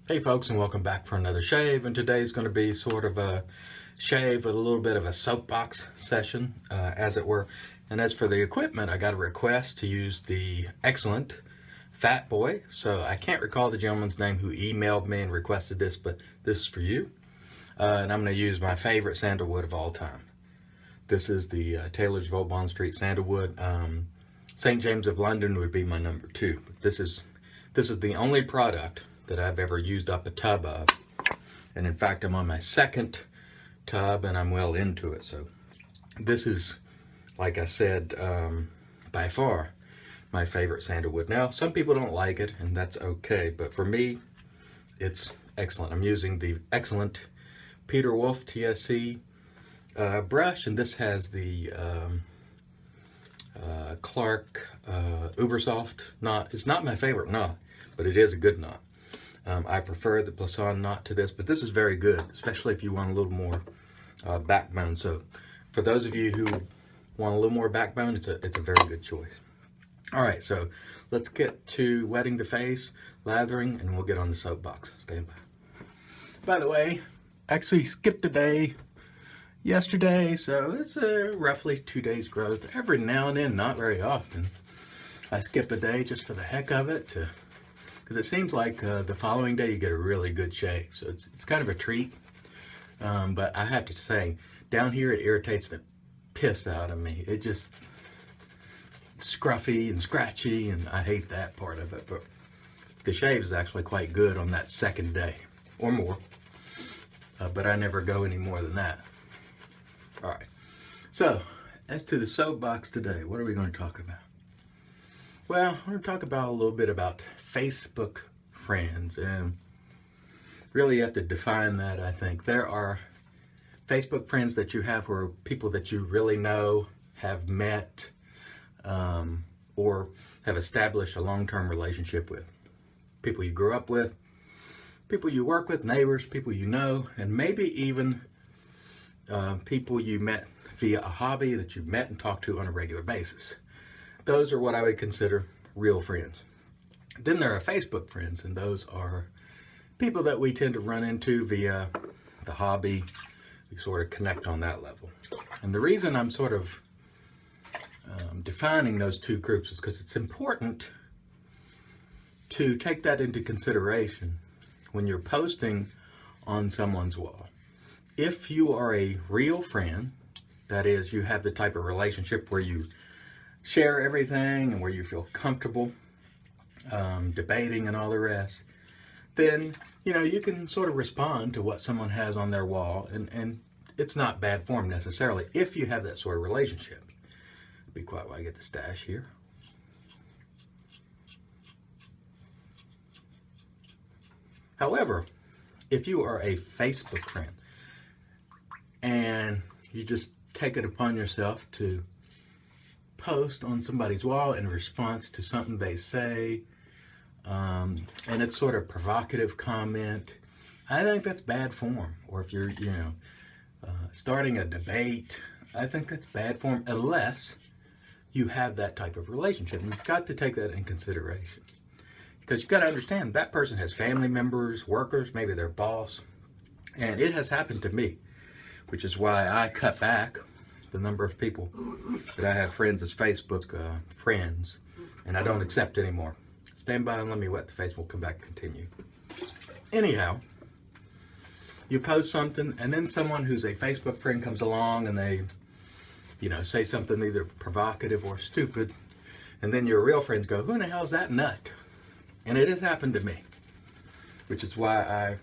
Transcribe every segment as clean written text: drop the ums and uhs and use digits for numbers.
Hey folks, and welcome back for another shave. And today's going to be sort of a shave with a little bit of a soapbox session, as it were. And as for the equipment, I got a request to use the excellent Fat Boy. So I can't recall the gentleman's name who emailed me and requested this, but this is for you. And I'm going to use my favorite sandalwood of all time. This is the Taylor's Vault Bond Street sandalwood. St. James of London would be my number two. This is the only product that I've ever used up a tub of. And in fact, I'm on my second tub and I'm well into it. So this is, like I said, by far my favorite sandalwood. Now, some people don't like it, and that's okay. But for me, it's excellent. I'm using the excellent Peter Wolf TSC brush, and this has the Clark Ubersoft knot. It's not my favorite knot, but it is a good knot. I prefer the Plasson knot to this, but this is very good, especially if you want a little more backbone. So for those of you who want a little more backbone, it's a very good choice. All right, so let's get to wetting the face, lathering, and we'll get on the soapbox. Stand by. By the way, actually skipped a day yesterday, so it's roughly 2 days growth. Every now and then, not very often, I skip a day just for the heck of it, because it seems like the following day you get a really good shave. So it's kind of a treat. But I have to say, down here it irritates the piss out of me. It just scruffy and scratchy, and I hate that part of it. But the shave is actually quite good on that second day or more. But I never go any more than that. All right. So as to the soapbox today, what are we going to talk about? Well, I'm going to talk about a little bit about Facebook friends, and really you have to define that. I think there are Facebook friends that you have who are people that you really know, have met, or have established a long-term relationship with. People you grew up with, people you work with, neighbors, people you know, and maybe even people you met via a hobby that you've met and talked to on a regular basis. Those are what I would consider real friends. Then there are Facebook friends, and those are people that we tend to run into via the hobby. We sort of connect on that level. And the reason I'm sort of defining those two groups is because it's important to take that into consideration when you're posting on someone's wall. If you are a real friend, that is, you have the type of relationship where you share everything and where you feel comfortable debating and all the rest, then you can sort of respond to what someone has on their wall, and it's not bad form necessarily if you have that sort of relationship. Be quiet while I get the stash here. However, if you are a Facebook friend and you just take it upon yourself to post on somebody's wall in response to something they say, and it's sort of provocative comment, I think that's bad form. Or if you're, starting a debate, I think that's bad form unless you have that type of relationship. And you've got to take that in consideration, because you've got to understand that person has family members, workers, maybe their boss, and it has happened to me, which is why I cut back the number of people that I have friends as Facebook friends, and I don't accept anymore. Stand by and let me wet the face. We'll come back and continue. Anyhow, you post something, and then someone who's a Facebook friend comes along and they, say something either provocative or stupid, and then your real friends go, "Who in the hell is that nut?" And it has happened to me, which is why I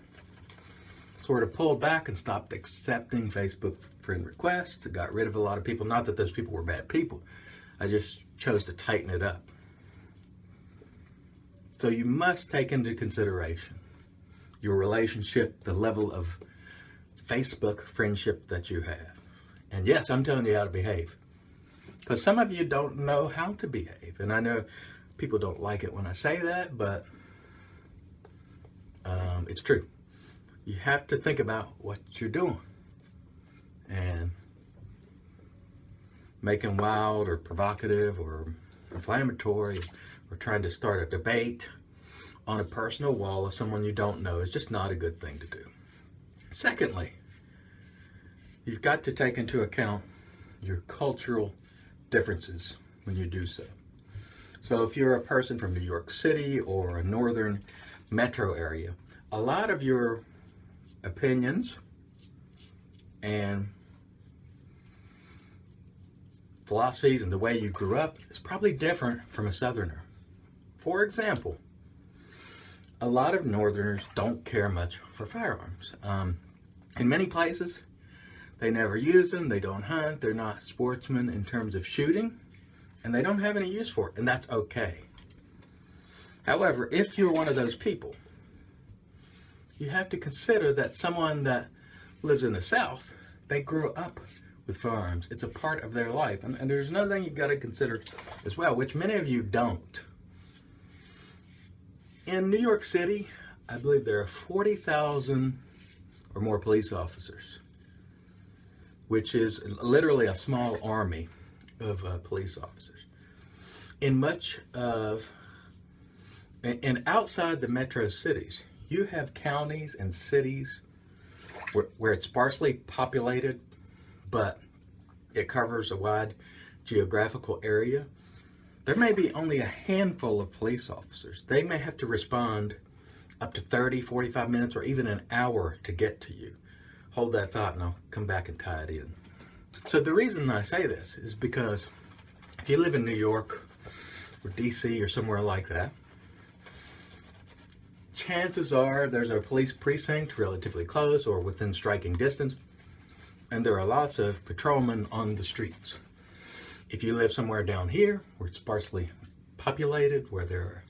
sort of pulled back and stopped accepting Facebook friend requests. It got rid of a lot of people. Not that those people were bad people. I just chose to tighten it up. So you must take into consideration your relationship, the level of Facebook friendship that you have. And yes, I'm telling you how to behave, because some of you don't know how to behave. And I know people don't like it when I say that, but it's true. You have to think about what you're doing, and making wild or provocative or inflammatory or trying to start a debate on a personal wall of someone you don't know is just not a good thing to do. Secondly, you've got to take into account your cultural differences when you do so. So if you're a person from New York City or a northern metro area, a lot of your opinions and philosophies and the way you grew up is probably different from a southerner. For example, a lot of northerners don't care much for firearms. In many places, they never use them, they don't hunt, they're not sportsmen in terms of shooting, and they don't have any use for it, and that's okay. However, if you're one of those people, you have to consider that someone that lives in the South, they grew up with firearms. It's a part of their life. And there's another thing you've got to consider as well, which many of you don't. In New York City, I believe there are 40,000 or more police officers, which is literally a small army of police officers. And outside the metro cities, you have counties and cities where it's sparsely populated, but it covers a wide geographical area. There may be only a handful of police officers. They may have to respond up to 30, 45 minutes, or even an hour to get to you. Hold that thought and I'll come back and tie it in. So the reason I say this is because if you live in New York or DC or somewhere like that, chances are there's a police precinct relatively close or within striking distance, and there are lots of patrolmen on the streets. If you live somewhere down here where it's sparsely populated, where there are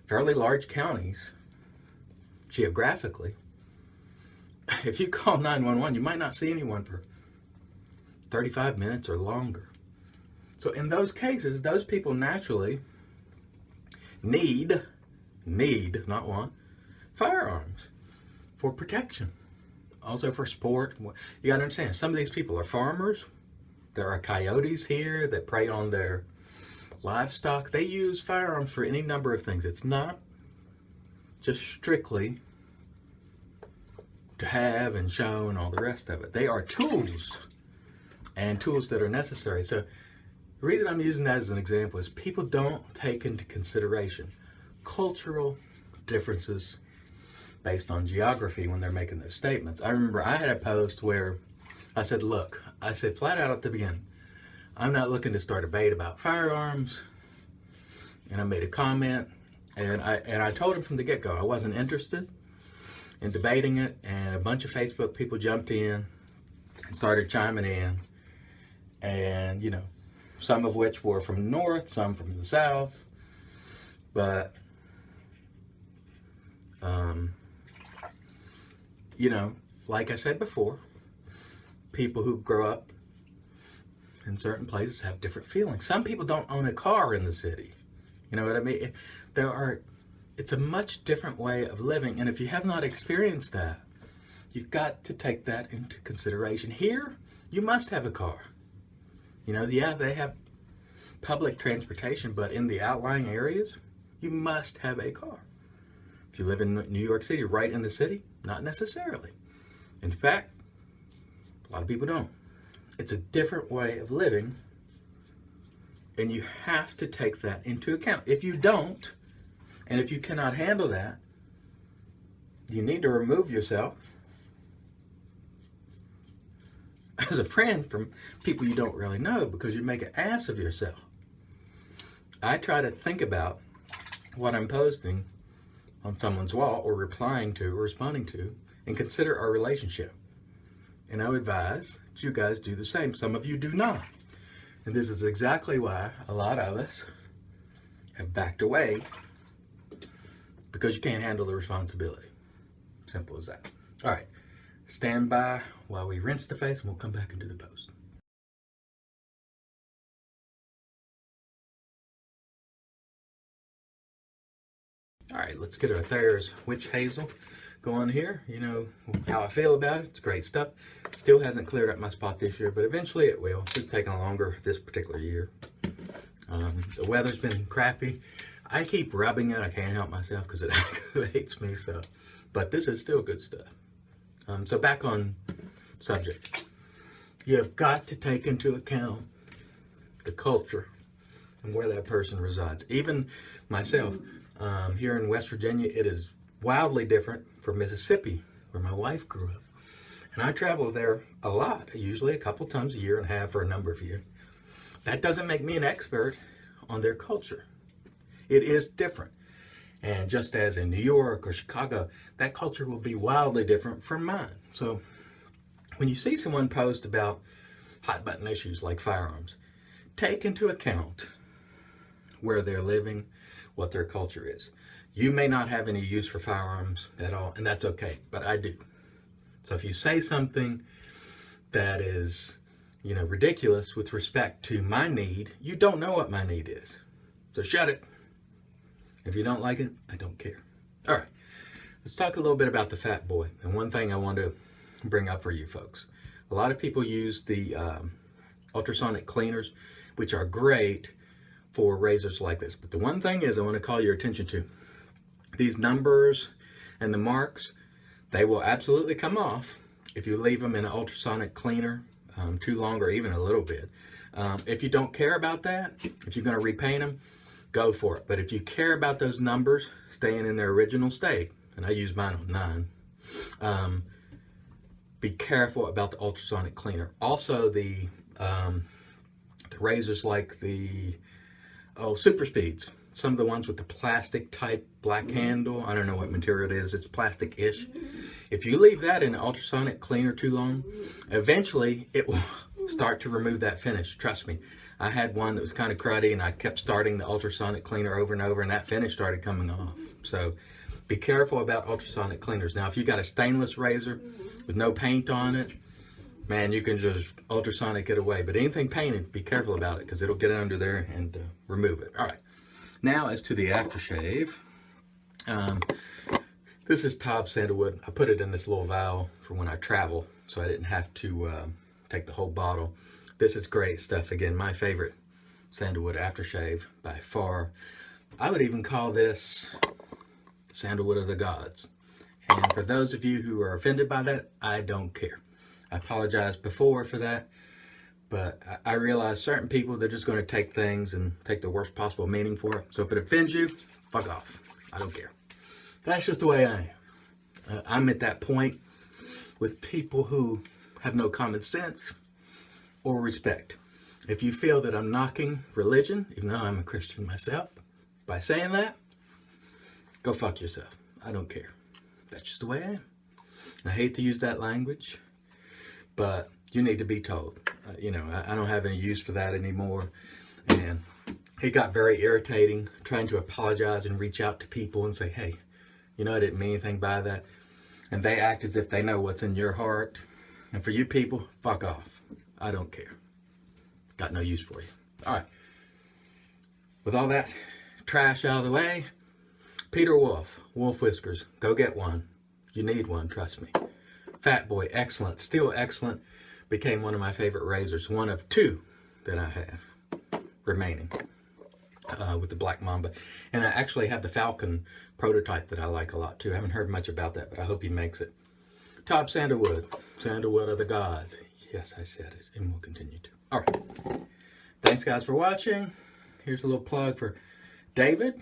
fairly large counties geographically, if you call 911, you might not see anyone for 35 minutes or longer. So in those cases, those people naturally need, not want, firearms for protection. Also for sport. You gotta understand, some of these people are farmers. There are coyotes here that prey on their livestock. They use firearms for any number of things. It's not just strictly to have and show and all the rest of it. They are tools, and tools that are necessary. So the reason I'm using that as an example is people don't take into consideration cultural differences based on geography when they're making those statements. I remember I had a post where I said, look, I said flat out at the beginning, I'm not looking to start a debate about firearms. And I made a comment, and I told him from the get-go I wasn't interested in debating it, and a bunch of Facebook people jumped in and started chiming in, and you know, some of which were from the north, some from the south, but you know, like I said before, people who grow up in certain places have different feelings. Some people don't own a car in the city. You know what I mean? It's a much different way of living. And if you have not experienced that, you've got to take that into consideration. Here, you must have a car. You know, yeah, they have public transportation, but in the outlying areas, you must have a car. If you live in New York City, right in the city, not necessarily. In fact, a lot of people don't. It's a different way of living, and you have to take that into account. If you don't, and if you cannot handle that, you need to remove yourself as a friend from people you don't really know, because you make an ass of yourself. I try to think about what I'm posting on someone's wall or replying to or responding to and consider our relationship. And I would advise that you guys do the same. Some of you do not. And this is exactly why a lot of us have backed away, because you can't handle the responsibility. Simple as that. All right, stand by while we rinse the face and we'll come back and do the post. All right, let's get our Thayer's Witch Hazel going here. You know how I feel about it. It's great stuff. Still hasn't cleared up my spot this year, but eventually it will. It's just taking longer this particular year. The weather's been crappy. I keep rubbing it. I can't help myself because it aggravates me. So, but this is still good stuff. So back on subject. You have got to take into account the culture and where that person resides. Even myself, here in West Virginia, it is wildly different from Mississippi, where my wife grew up. And I travel there a lot, usually a couple times a year and have for a number of years. That doesn't make me an expert on their culture. It is different. And just as in New York or Chicago, that culture will be wildly different from mine. So when you see someone post about hot button issues like firearms, take into account where they're living, what their culture is. You may not have any use for firearms at all, and that's okay, but I do. So if you say something that is, ridiculous with respect to my need, you don't know what my need is. So shut it. If you don't like it, I don't care. All right, let's talk a little bit about the Fat Boy. And one thing I want to bring up for you folks. A lot of people use the ultrasonic cleaners, which are great for razors like this. But the one thing is I want to call your attention to. These numbers and the marks, they will absolutely come off if you leave them in an ultrasonic cleaner too long or even a little bit. If you don't care about that, if you're going to repaint them, go for it. But if you care about those numbers staying in their original state, and I use mine on 9, be careful about the ultrasonic cleaner. Also, the razors like the super speeds, some of the ones with the plastic type black handle, I don't know what material it is, it's plastic-ish. If you leave that in an ultrasonic cleaner too long, eventually it will start to remove that finish. Trust me, I had one that was kind of cruddy and I kept starting the ultrasonic cleaner over and over and that finish started coming off. So be careful about ultrasonic cleaners. Now if you got a stainless razor with no paint on it, man, you can just ultrasonic it away. But anything painted, be careful about it because it'll get under there and remove it. All right. Now as to the aftershave, this is Top Sandalwood. I put it in this little vial for when I travel, so I didn't have to take the whole bottle. This is great stuff. Again, my favorite sandalwood aftershave by far. I would even call this sandalwood of the gods. And for those of you who are offended by that, I don't care. I apologize before for that, but I realize certain people, they're just going to take things and take the worst possible meaning for it. So if it offends you, fuck off. I don't care. That's just the way I am. I'm at that point with people who have no common sense or respect. If you feel that I'm knocking religion, even though I'm a Christian myself, by saying that, go fuck yourself. I don't care. That's just the way I am. I hate to use that language, but you need to be told. I don't have any use for that anymore. And it got very irritating trying to apologize and reach out to people and say, hey, I didn't mean anything by that. And they act as if they know what's in your heart. And for you people, fuck off. I don't care. Got no use for you. All right. With all that trash out of the way, Peter Wolf, Wolf Whiskers, go get one. You need one, trust me. Fat Boy, excellent, still excellent. Became one of my favorite razors, one of 2 that I have remaining with the Black Mamba. And I actually have the Falcon prototype that I like a lot too. I haven't heard much about that, but I hope he makes it. Top Sandalwood, Sandalwood of the Gods. Yes, I said it, and we'll continue to. All right. Thanks, guys, for watching. Here's a little plug for David.